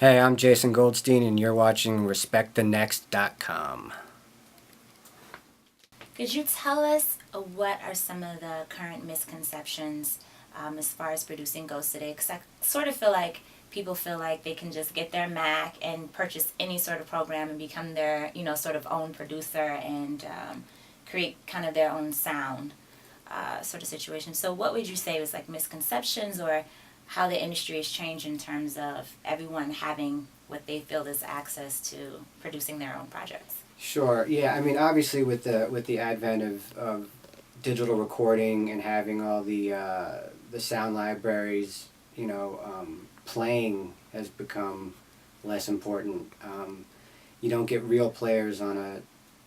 Hey, I'm Jason Goldstein, and you're watching RespectTheNext.com. Could you tell us what are some of the current misconceptions as far as producing ghosts today? Because I sort of feel like people feel like they can just get their Mac and purchase any sort of program and become their, sort of own producer and create kind of their own sound sort of situation. So what would you say was like misconceptions or how the industry has changed in terms of everyone having what they feel is access to producing their own projects? Sure. Yeah. I mean, obviously, with the advent of digital recording and having all the sound libraries, playing has become less important. You don't get real players on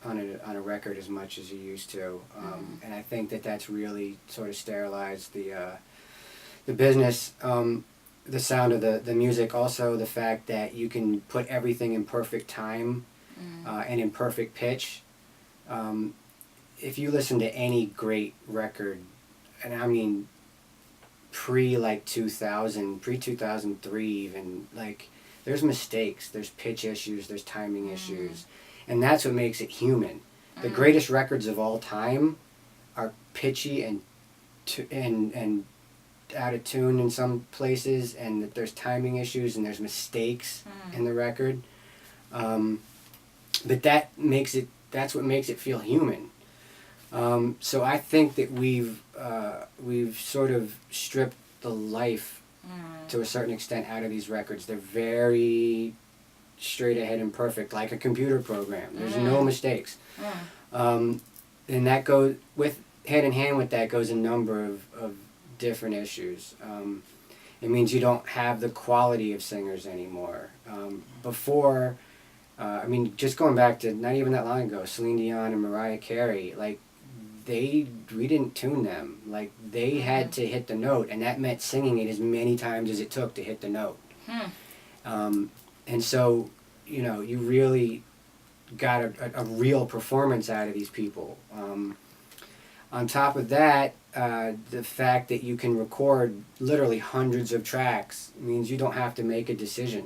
a record as much as you used to, and I think that's really sort of sterilized the business, the sound of the music. Also, the fact that you can put everything in perfect time and in perfect pitch. If you listen to any great record, and I mean pre 2003 even, there's mistakes, there's pitch issues, there's timing issues, and that's what makes it human. The greatest records of all time are pitchy and out of tune in some places, and that there's timing issues and there's mistakes in the record. But that's what makes it feel human. So I think that we've sort of stripped the life to a certain extent out of these records. They're very straight ahead and perfect, like a computer program. There's no mistakes. And that goes with hand in hand with that goes a number of different issues. It means you don't have the quality of singers anymore. Before, just going back to not even that long ago, Celine Dion and Mariah Carey, we didn't tune them. They had to hit the note, and that meant singing it as many times as it took to hit the note. And so, you really got a real performance out of these people. On top of that, the fact that you can record literally hundreds of tracks means you don't have to make a decision.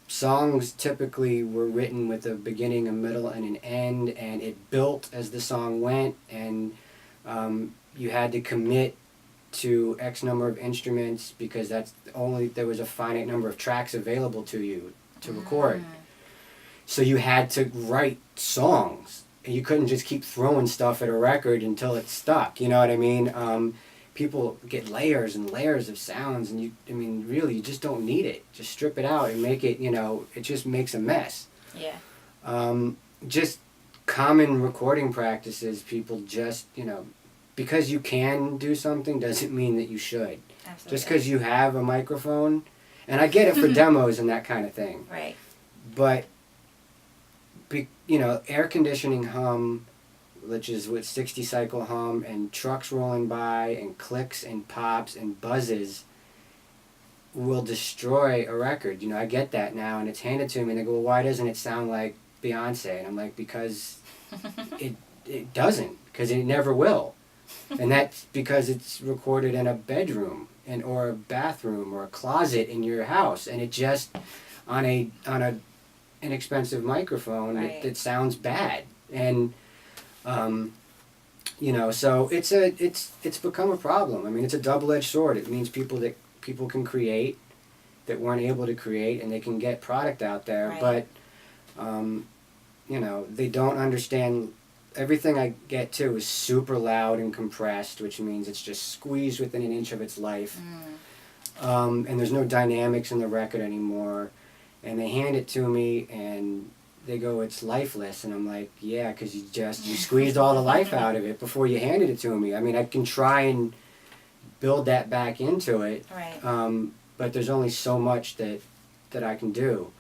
Songs typically were written with a beginning, a middle, and an end, and it built as the song went, and you had to commit to X number of instruments because there was a finite number of tracks available to you to record. So you had to write songs. You couldn't just keep throwing stuff at a record until it stuck. You know what I mean? People get layers and layers of sounds, and really, you just don't need it. Just strip it out and make it. It just makes a mess. Yeah. Just common recording practices. People just, because you can do something doesn't mean that you should. Absolutely. Just because you have a microphone, and I get it for demos and that kind of thing. Right. But air conditioning hum, which is with 60 cycle hum, and trucks rolling by, and clicks and pops and buzzes will destroy a record. I get that now, and it's handed to me, and they go, well, why doesn't it sound like Beyonce? And I'm like, because it doesn't, because it never will. And that's because it's recorded in a bedroom or a bathroom or a closet in your house, and it just on a inexpensive microphone, right. It sounds bad. And so it's become a problem. It's a double-edged sword. It means people can create that weren't able to create, and they can get product out there, right. But they don't understand. Everything I get to is super loud and compressed, which means it's just squeezed within an inch of its life. And there's no dynamics in the record anymore. And they hand it to me, and they go, it's lifeless. And I'm like, yeah, because you squeezed all the life out of it before you handed it to me. I can try and build that back into it, right. But there's only so much that I can do.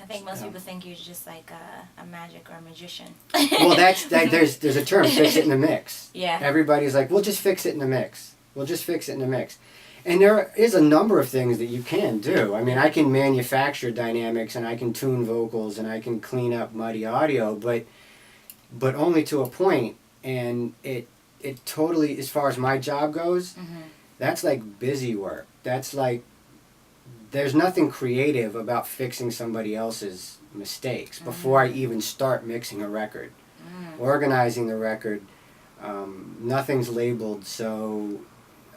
I think most people think you're just like a magic or a magician. Well, there's a term, fix it in the mix. Yeah. Everybody's like, we'll just fix it in the mix. We'll just fix it in the mix. And there is a number of things that you can do. I can manufacture dynamics, and I can tune vocals, and I can clean up muddy audio, but only to a point. And it totally, as far as my job goes, that's like busy work. That's like there's nothing creative about fixing somebody else's mistakes before I even start mixing a record. Organizing the record, nothing's labeled, so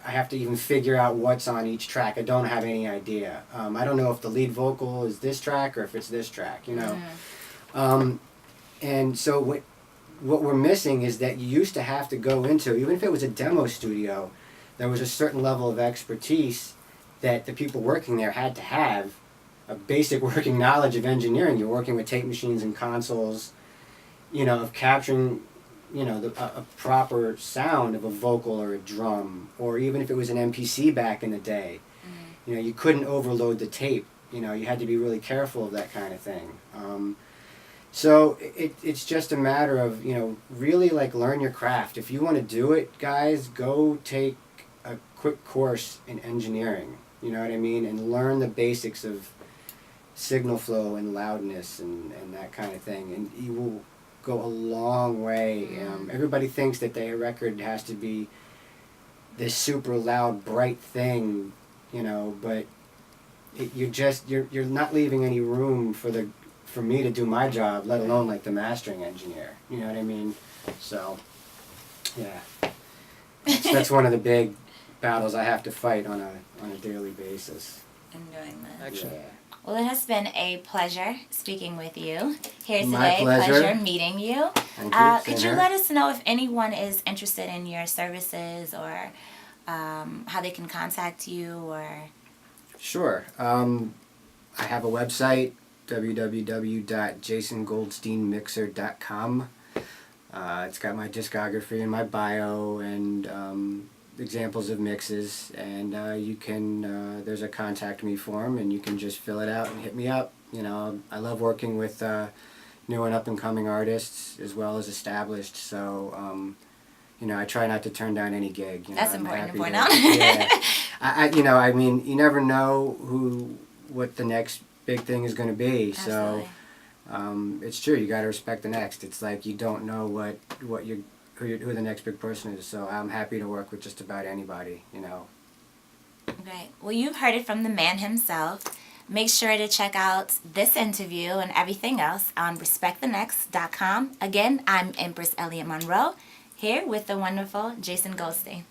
I have to even figure out what's on each track. I don't have any idea. I don't know if the lead vocal is this track or if it's this track, you know. And so what we're missing is that you used to have to go into, even if it was a demo studio, there was a certain level of expertise that the people working there had to have, a basic working knowledge of engineering. You're working with tape machines and consoles, you know, of capturing, you know, a proper sound of a vocal or a drum, or even if it was an MPC back in the day. You know, you couldn't overload the tape. You know, you had to be really careful of that kind of thing. So it's just a matter of, you know, really like learn your craft. If you want to do it, guys, go take a quick course in engineering. You know what I mean? And learn the basics of signal flow and loudness and that kind of thing. And you will go a long way. Everybody thinks that their record has to be this super loud, bright thing, you know, but you're not leaving any room for me to do my job, let alone like the mastering engineer. You know what I mean? So, yeah, that's one of the big battles I have to fight on a daily basis. I'm doing that. Excellent. Yeah. Well, it has been a pleasure speaking with you here My today. pleasure. Meeting you. Thank you. Could you let us know if anyone is interested in your services or how they can contact you or? Sure. I have a website, www.jasongoldsteinmixer.com. It's got my discography and my bio and examples of mixes, and you can there's a contact me form, and you can just fill it out and hit me up. You know, I love working with new and up and coming artists as well as established, so you know, I try not to turn down any gig. You know, That's I'm important to happy point out. Yeah. You know, I mean, you never know what the next big thing is going to be. Absolutely. So it's true. You got to respect the next. It's like you don't know who the next big person is. So I'm happy to work with just about anybody. You know. Great. Well, you've heard it from the man himself. Make sure to check out this interview and everything else on respectthenext.com. Again, I'm Empress Elliot Monroe, here with the wonderful Jason Goldstein.